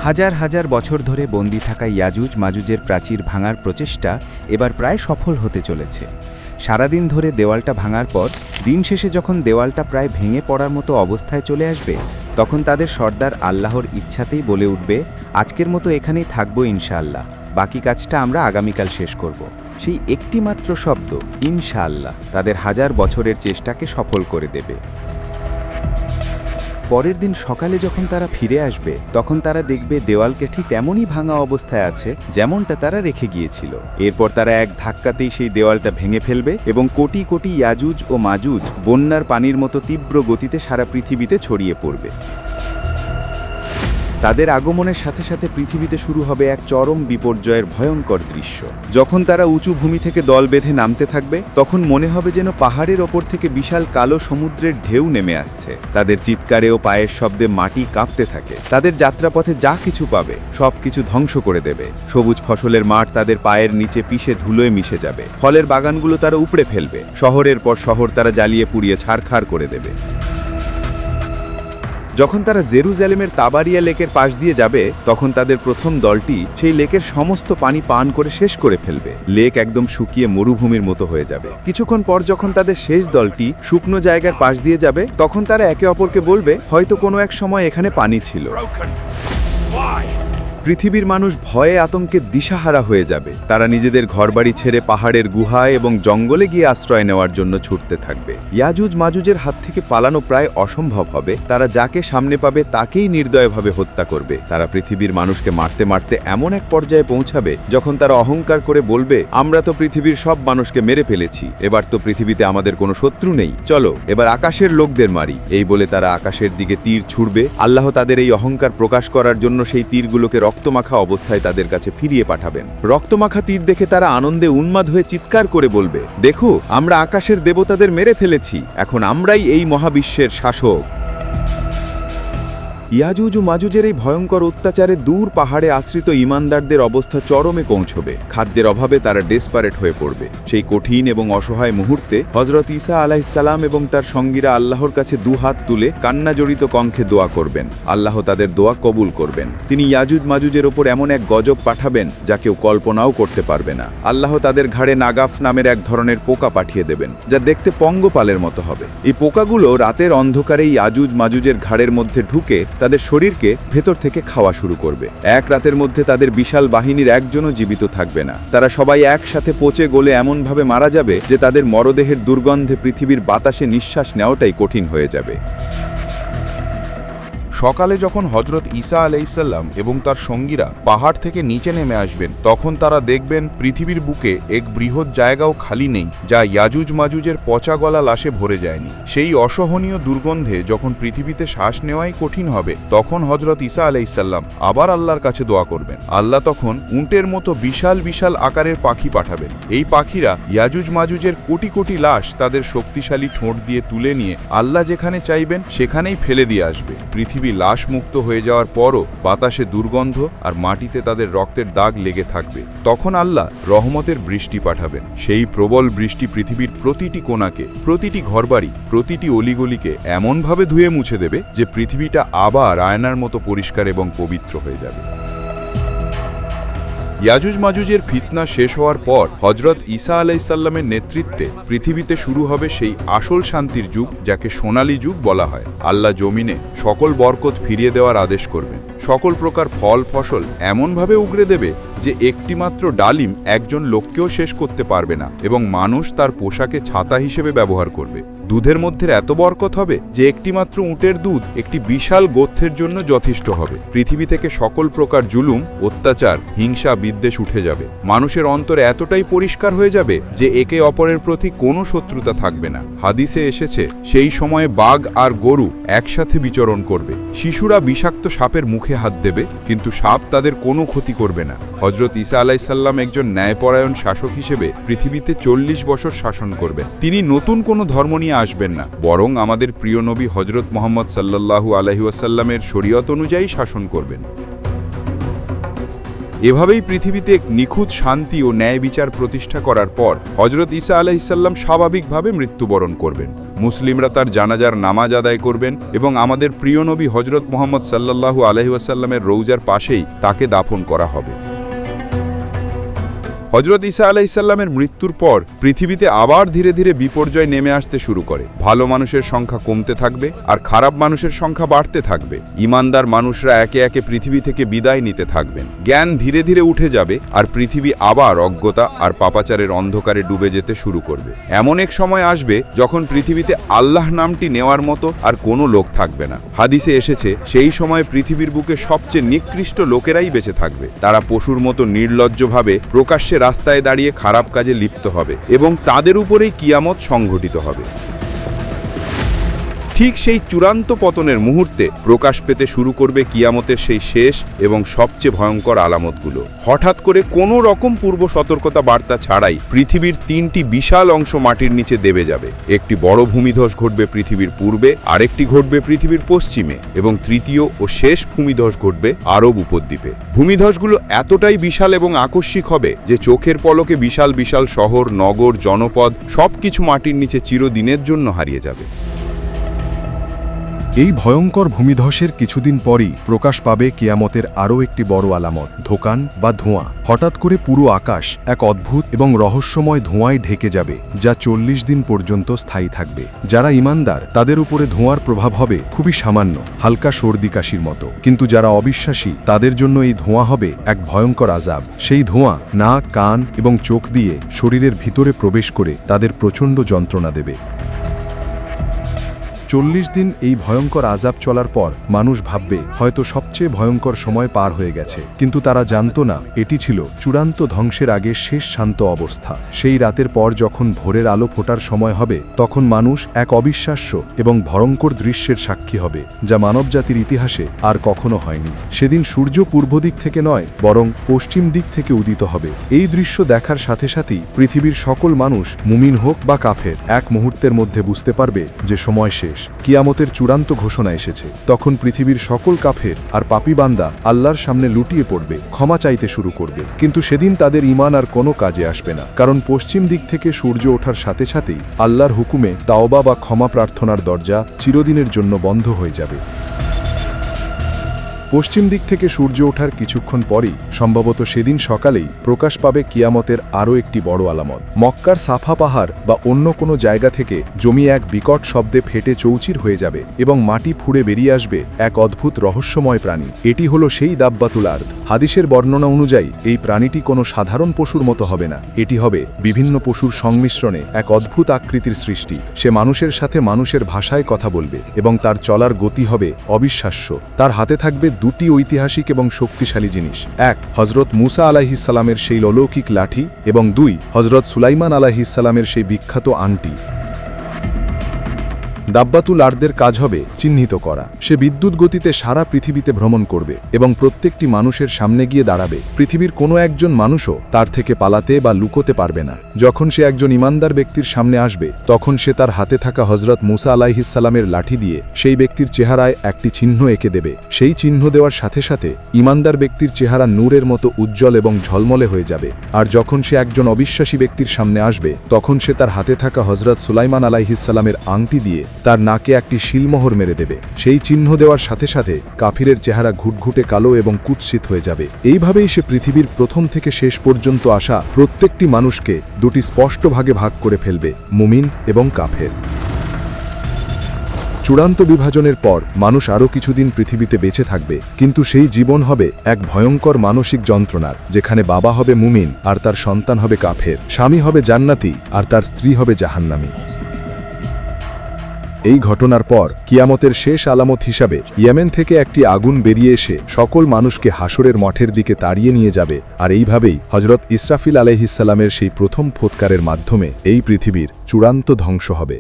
হাজার হাজার বছর ধরে বন্দী থাকা ইয়াজুজ মাজুজের প্রাচীর ভাঙার প্রচেষ্টা এবার প্রায় সফল হতে চলেছে। সারাদিন ধরে দেওয়ালটা ভাঙার পর দিন শেষে যখন দেওয়ালটা প্রায় ভেঙে পড়ার মতো অবস্থায় চলে আসবে, তখন তাদের সর্দার আল্লাহর ইচ্ছাতেই বলে উঠবে, আজকের মতো এখানেই থাকবো ইনশাআল্লাহ, বাকি কাজটা আমরা আগামীকাল শেষ করব। সেই একটি মাত্র শব্দ ইনশাআল্লাহ তাদের হাজার বছরের চেষ্টাকে সফল করে দেবে। পরের দিন সকালে যখন তারা ফিরে আসবে, তখন তারা দেখবে দেওয়ালকে ঠিক তেমনই ভাঙা অবস্থায় আছে যেমনটা তারা রেখে গিয়েছিল। এরপর তারা এক ধাক্কাতেই সেই দেওয়ালটা ভেঙে ফেলবে এবং কোটি কোটি ইয়াজুজ ও মাজুজ বন্যার পানির মতো তীব্র গতিতে সারা পৃথিবীতে ছড়িয়ে পড়বে। তাদের আগমনের সাথে সাথে পৃথিবীতে শুরু হবে এক চরম বিপর্যয়ের ভয়ঙ্কর দৃশ্য। যখন তারা উঁচু ভূমি থেকে দল বেঁধে নামতে থাকবে, তখন মনে হবে যেন পাহাড়ের ওপর থেকে বিশাল কালো সমুদ্রের ঢেউ নেমে আসছে। তাদের চিৎকারে ও পায়ের শব্দে মাটি কাঁপতে থাকে। তাদের যাত্রাপথে যা কিছু পাবে সব কিছু ধ্বংস করে দেবে। সবুজ ফসলের মাঠ তাদের পায়ের নিচে পিষে ধুলোয় মিশে যাবে। ফলের বাগানগুলো তারা উপড়ে ফেলবে। শহরের পর শহর তারা জ্বালিয়ে পুড়িয়ে ছারখার করে দেবে। যখন তারা জেরুজালেমের তাবারিয়া লেকের পাশ দিয়ে যাবে, তখন তাদের প্রথম দলটি সেই লেকের সমস্ত পানি পান করে শেষ করে ফেলবে। লেক একদম শুকিয়ে মরুভূমির মতো হয়ে যাবে। কিছুক্ষণ পর যখন তাদের শেষ দলটি শুকনো জায়গার পাশ দিয়ে যাবে, তখন তারা একে অপরকে বলবে, হয়তো কোনো এক সময় এখানে পানি ছিল। পৃথিবীর মানুষ ভয়ে আতঙ্কে দিশাহারা হয়ে যাবে। তারা নিজেদের ঘরবাড়ি ছেড়ে পাহাড়ের গুহায় এবং জঙ্গলে গিয়ে আশ্রয় নেওয়ার জন্য ছুটতে থাকবে। ইয়াজুজ মাজুজের হাত থেকে পালানো প্রায় অসম্ভব হবে। তারা যাকে সামনে পাবে তাকেই নির্দয়ভাবে হত্যা করবে। তারা পৃথিবীর মানুষকে মারতে মারতে এমন এক পর্যায়ে পৌঁছাবে যখন তারা অহংকার করে বলবে, আমরা তো পৃথিবীর সব মানুষকে মেরে ফেলেছি, এবার তো পৃথিবীতে আমাদের কোনো শত্রু নেই, চলো এবার আকাশের লোকদের মারি। এই বলে তারা আকাশের দিকে তীর ছুড়বে। আল্লাহ তাদের এই অহংকার প্রকাশ করার জন্য সেই তীরগুলোকে রক্তমাখা অবস্থায় তাদের কাছে ফিরিয়ে পাঠাবেন। রক্তমাখা তীর দেখে তারা আনন্দে উন্মাদ হয়ে চিৎকার করে বলবে, দেখো আমরা আকাশের দেবতাদের মেরে ফেলেছি, এখন আমরাই এই মহাবিশ্বের শাসক। ইয়াজুজ ও মাজুজের এই ভয়ঙ্কর অত্যাচারে দূর পাহাড়ে আশ্রিত ঈমানদারদের অবস্থা চরমে পৌঁছবে। খাদ্যের অভাবে তারা ডেসপারেট হয়ে পড়বে। সেই কঠিন এবং অসহায় মুহূর্তে হযরত ঈসা আলাইহিসসালাম এবং তার সঙ্গীরা আল্লাহর কাছে দুহাত তুলে কান্নাজড়িত কণ্ঠে দোয়া করবেন। আল্লাহ তাদের দোয়া কবুল করবেন। তিনি ইয়াজুজ মাজুজের ওপর এমন এক গজব পাঠাবেন যা কেউ কল্পনাও করতে পারবে না। আল্লাহ তাদের ঘাড়ে নাগাফ নামের এক ধরনের পোকা পাঠিয়ে দেবেন, যা দেখতে পঙ্গপালের মতো হবে। এই পোকাগুলো রাতের অন্ধকারে ইয়াজুজ মাজুজের ঘাড়ের মধ্যে ঢুকে তাদের শরীরকে ভেতর থেকে খাওয়া শুরু করবে। এক রাতের মধ্যে তাদের বিশাল বাহিনীর একজনও জীবিত থাকবে না। তারা সবাই একসাথে পচে গলে এমনভাবে মারা যাবে যে তাদের মরদেহের দুর্গন্ধে পৃথিবীর বাতাসে নিঃশ্বাস নেওয়াটাই কঠিন হয়ে যাবে। সকালে যখন হযরত ঈসা আলাইহিসসালাম এবং তার সঙ্গীরা পাহাড় থেকে নিচে নেমে আসবেন, তখন তারা দেখবেন পৃথিবীর বুকে এক বৃহৎ জায়গাও খালি নেই যা ইয়াজুজ মাজুজের পচা গলা লাশে ভরে যায়নি। সেই অসহনীয় দুর্গন্ধে যখন পৃথিবীতে শ্বাস নেওয়াই কঠিন হবে, তখন হযরত ঈসা আলাইহিসসালাম আবার আল্লাহর কাছে দোয়া করবেন। আল্লাহ তখন উটের মতো বিশাল বিশাল আকারের পাখি পাঠাবেন। এই পাখিরা ইয়াজুজ মাজুজের কোটি কোটি লাশ তাদের শক্তিশালী ঠোঁট দিয়ে তুলে নিয়ে আল্লাহ যেখানে চাইবেন সেখানেই ফেলে দিয়ে আসবে। পৃথিবী লাশ মুক্ত হয়ে যাওয়ার পরও বাতাসে দুর্গন্ধ আর মাটিতে তাদের রক্তের দাগ লেগে থাকবে। তখন আল্লাহ রহমতের বৃষ্টি পাঠাবেন। সেই প্রবল বৃষ্টি পৃথিবীর প্রতিটি কোণাকে, প্রতিটি ঘরবাড়ি, প্রতিটি অলিগলিকে এমনভাবে ধুয়ে মুছে দেবে যে পৃথিবীটা আবার আয়নার মতো পরিষ্কার এবং পবিত্র হয়ে যাবে। ইয়াজুজ মাজুজের ফিতনা শেষ হওয়ার পর হযরত ঈসা আলাইহিসসালামের নেতৃত্বে পৃথিবীতে শুরু হবে সেই আসল শান্তির যুগ, যাকে সোনালী যুগ বলা হয়। আল্লাহ জমিনে সকল বরকত ফিরিয়ে দেওয়ার আদেশ করবেন। সকল প্রকার ফল ফসল এমনভাবে উগরে দেবে যে একটিমাত্র ডালিম একজন লোককেও শেষ করতে পারবে না, এবং মানুষ তার পোশাকে ছাতা হিসেবে ব্যবহার করবে। দুধের মধ্যে এত বরকত হবে যে একটিমাত্র উটের দুধ একটি বিশাল গোত্রের জন্য যথেষ্ট হবে। পৃথিবী থেকে সকল প্রকার জুলুম, অত্যাচার, হিংসা, বিদ্বেষ উঠে যাবে। মানুষের অন্তর এতটাই পরিষ্কার হয়ে যাবে যে একে অপরের প্রতি কোনো শত্রুতা থাকবে না। হাদিসে এসেছে, সেই সময়ে বাঘ আর গরু একসাথে বিচরণ করবে। শিশুরা বিষাক্ত সাপের মুখে হাত দেবে, কিন্তু সাপ তাদের কোনো ক্ষতি করবে না। হযরত ঈসা আলাইহিসসালাম একজন ন্যায়পরায়ণ শাসক হিসেবে পৃথিবীতে 40 বছর শাসন করবেন। তিনি নতুন কোনো ধর্ম নিয়ে আসবেন না, বরং আমাদের প্রিয় নবী হযরত মুহাম্মদ সাল্লাল্লাহু আলাইহি ওয়াসাল্লামের শরীয়ত অনুযায়ী শাসন করবেন। এভাবেই পৃথিবীতে এক নিখুঁত শান্তি ও ন্যায় বিচার প্রতিষ্ঠা করার পর হজরত ঈসা আলাইহিসসালাম স্বাভাবিকভাবে মৃত্যুবরণ করবেন। মুসলিমরা তার জানাজার নামাজ আদায় করবেন এবং আমাদের প্রিয় নবী হজরত মুহাম্মদ সাল্লাল্লাহু আলাইহি ওয়াসাল্লামের রৌজার পাশেই তাকে দাফন করা হবে। হজরত ঈসা আলাইহিসসালামের মৃত্যুর পর পৃথিবীতে আবার ধীরে ধীরে বিপর্যয় নেমে আসতে শুরু করে। ভালো মানুষের সংখ্যা কমতে থাকবে আর খারাপ মানুষের সংখ্যা বাড়তে থাকবে। ঈমানদার মানুষরা একে একে পৃথিবী থেকে বিদায় নিতে থাকবেন। জ্ঞান ধীরে ধীরে উঠে যাবে আর পৃথিবী আবার অজ্ঞতা আর পাপাচারের অন্ধকারে ডুবে যেতে শুরু করবে। এমন এক সময় আসবে যখন পৃথিবীতে আল্লাহ নামটি নেওয়ার মতো আর কোনো লোক থাকবে না। হাদিসে এসেছে, সেই সময় পৃথিবীর বুকে সবচেয়ে নিকৃষ্ট লোকেরাই বেঁচে থাকবে। তারা পশুর মতো নির্লজ্জভাবে প্রকাশ্যে রাস্তায় দাঁড়িয়ে খারাপ কাজে লিপ্ত হবে এবং তাদের উপরেই কিয়ামত সংঘটিত হবে। ঠিক সেই চূড়ান্ত পতনের মুহূর্তে প্রকাশ পেতে শুরু করবে কিয়ামতের সেই শেষ এবং সবচেয়ে ভয়ঙ্কর আলামতগুলো। হঠাৎ করে কোনো রকম পূর্ব সতর্কতা বার্তা ছাড়াই পৃথিবীর 3টি বিশাল অংশ মাটির নিচে দেবে যাবে। একটি বড় ভূমিধস ঘটবে পৃথিবীর পূর্বে, আরেকটি ঘটবে পৃথিবীর পশ্চিমে এবং তৃতীয় ও শেষ ভূমিধস ঘটবে আরব উপদ্বীপে। ভূমিধসগুলো এতটাই বিশাল এবং আকস্মিক হবে যে চোখের পলকে বিশাল বিশাল শহর, নগর, জনপদ সবকিছু মাটির নিচে চিরদিনের জন্য হারিয়ে যাবে। এই ভয়ঙ্কর ভূমিধসের কিছুদিন পরই প্রকাশ পাবে কিয়ামতের আরও একটি বড় আলামত, ধোঁকান বা ধোঁয়া। হঠাৎ করে পুরো আকাশ এক অদ্ভুত এবং রহস্যময় ধোঁয়ায় ঢেকে যাবে, যা 40 দিন পর্যন্ত স্থায়ী থাকবে। যারা ঈমানদার তাদের উপরে ধোঁয়ার প্রভাব হবে খুবই সামান্য, হালকা সর্দি কাশির মতো। কিন্তু যারা অবিশ্বাসী তাদের জন্য এই ধোঁয়া হবে এক ভয়ঙ্কর আযাব। সেই ধোঁয়া নাক, কান এবং চোখ দিয়ে শরীরের ভিতরে প্রবেশ করে তাদের প্রচণ্ড যন্ত্রণা দেবে। 40 দিন এই ভয়ঙ্কর আযাব চলার পর মানুষ ভাববে হয়তো সবচেয়ে ভয়ঙ্কর সময় পার হয়ে গেছে, কিন্তু তারা জানত না এটি ছিল চূড়ান্ত ধ্বংসের আগে শেষ শান্ত অবস্থা। সেই রাতের পর যখন ভোরের আলো ফোটার সময় হবে, তখন মানুষ এক অবিশ্বাস্য এবং ভয়ঙ্কর দৃশ্যের সাক্ষী হবে, যা মানবজাতির ইতিহাসে আর কখনো হয়নি। সেদিন সূর্য পূর্ব দিক থেকে নয়, বরং পশ্চিম দিক থেকে উদিত হবে। এই দৃশ্য দেখার সাথে সাথেই পৃথিবীর সকল মানুষ, মুমিন হোক বা কাফের, এক মুহূর্তের মধ্যে বুঝতে পারবে যে সময় শেষ। কিয়ামতের চূড়ান্ত ঘোষণা এসেছে। তখন পৃথিবীর সকল কাফের আর পাপী বান্দা আল্লাহর সামনে লুটিয়ে পড়বে, ক্ষমা চাইতে শুরু করবে। কিন্তু সেদিন তাদের ঈমান আর কোনো কাজে আসবে না, কারণ পশ্চিম দিক থেকে সূর্য ওঠার সাথে সাথেই আল্লাহর হুকুমে তাওবা বা ক্ষমা প্রার্থনার দরজা চিরদিনের জন্য বন্ধ হয়ে যাবে। পশ্চিম দিক থেকে সূর্য ওঠার কিছুক্ষণ পরই, সম্ভবত সেদিন সকালেই, প্রকাশ পাবে কিয়ামতের আরও একটি বড় আলামত। মক্কার সাফা পাহাড় বা অন্য কোনো জায়গা থেকে জমি এক বিকট শব্দে ফেটে চৌচির হয়ে যাবে এবং মাটি ফুঁড়ে বেরিয়ে আসবে এক অদ্ভুত রহস্যময় প্রাণী। এটি হলো সেই দাব্বাতুল আরদ। হাদিসের বর্ণনা অনুযায়ী এই প্রাণীটি কোনো সাধারণ পশুর মতো হবে না, এটি হবে বিভিন্ন পশুর সংমিশ্রণে এক অদ্ভুত আকৃতির সৃষ্টি। সে মানুষের সাথে মানুষের ভাষায় কথা বলবে এবং তার চলার গতি হবে অবিশ্বাস্য। তার হাতে থাকবে দুটি ঐতিহাসিক এবং শক্তিশালী জিনিস, এক হজরত মুসা আলাইহিসসালামের সেই অলৌকিক লাঠি এবং দুই হজরত সুলাইমান আলাইহিসসালামের সেই বিখ্যাত আংটি। দাব্বাতুল আরদের কাজ হবে চিহ্নিত করা। সে বিদ্যুৎ গতিতে সারা পৃথিবীতে ভ্রমণ করবে এবং প্রত্যেকটি মানুষের সামনে গিয়ে দাঁড়াবে। পৃথিবীর কোনো একজন মানুষও তার থেকে পালাতে বা লুকোতে পারবে না। যখন সে একজন ঈমানদার ব্যক্তির সামনে আসবে, তখন সে তার হাতে থাকা হজরত মুসা আলাইহিসসালামের লাঠি দিয়ে সেই ব্যক্তির চেহারায় একটি চিহ্ন এঁকে দেবে। সেই চিহ্ন দেওয়ার সাথে সাথে ঈমানদার ব্যক্তির চেহারা নূরের মতো উজ্জ্বল এবং ঝলমলে হয়ে যাবে। আর যখন সে একজন অবিশ্বাসী ব্যক্তির সামনে আসবে, তখন সে তার হাতে থাকা হজরত সুলাইমান আলাইহিসসালামের আংটি দিয়ে তার নাকে একটি শিলমোহর মেরে দেবে। সেই চিহ্ন দেওয়ার সাথে সাথে কাফিরের চেহারা ঘুটঘুটে কালো এবং কুৎসিত হয়ে যাবে। এইভাবেই সে পৃথিবীর প্রথম থেকে শেষ পর্যন্ত আসা প্রত্যেকটি মানুষকে দুটি স্পষ্ট ভাগে ভাগ করে ফেলবে, মুমিন এবং কাফের। চূড়ান্ত বিভাজনের পর মানুষ আরও কিছুদিন পৃথিবীতে বেঁচে থাকবে, কিন্তু সেই জীবন হবে এক ভয়ঙ্কর মানসিক যন্ত্রণার, যেখানে বাবা হবে মুমিন আর তার সন্তান হবে কাফের, স্বামী হবে জান্নাতি আর তার স্ত্রী হবে জাহান্নামী। এই ঘটনার পর কিয়ামতের শেষ আলামত হিসাবে ইয়েমেন থেকে একটি আগুন বেরিয়ে এসে সকল মানুষকে হাসরের মঠের দিকে তাড়িয়ে নিয়ে যাবে। আর এইভাবেই হজরত ইসরাফিল আলাইহিসসালামের সেই প্রথম ফুৎকারের মাধ্যমে এই পৃথিবীর চূড়ান্ত ধ্বংস হবে।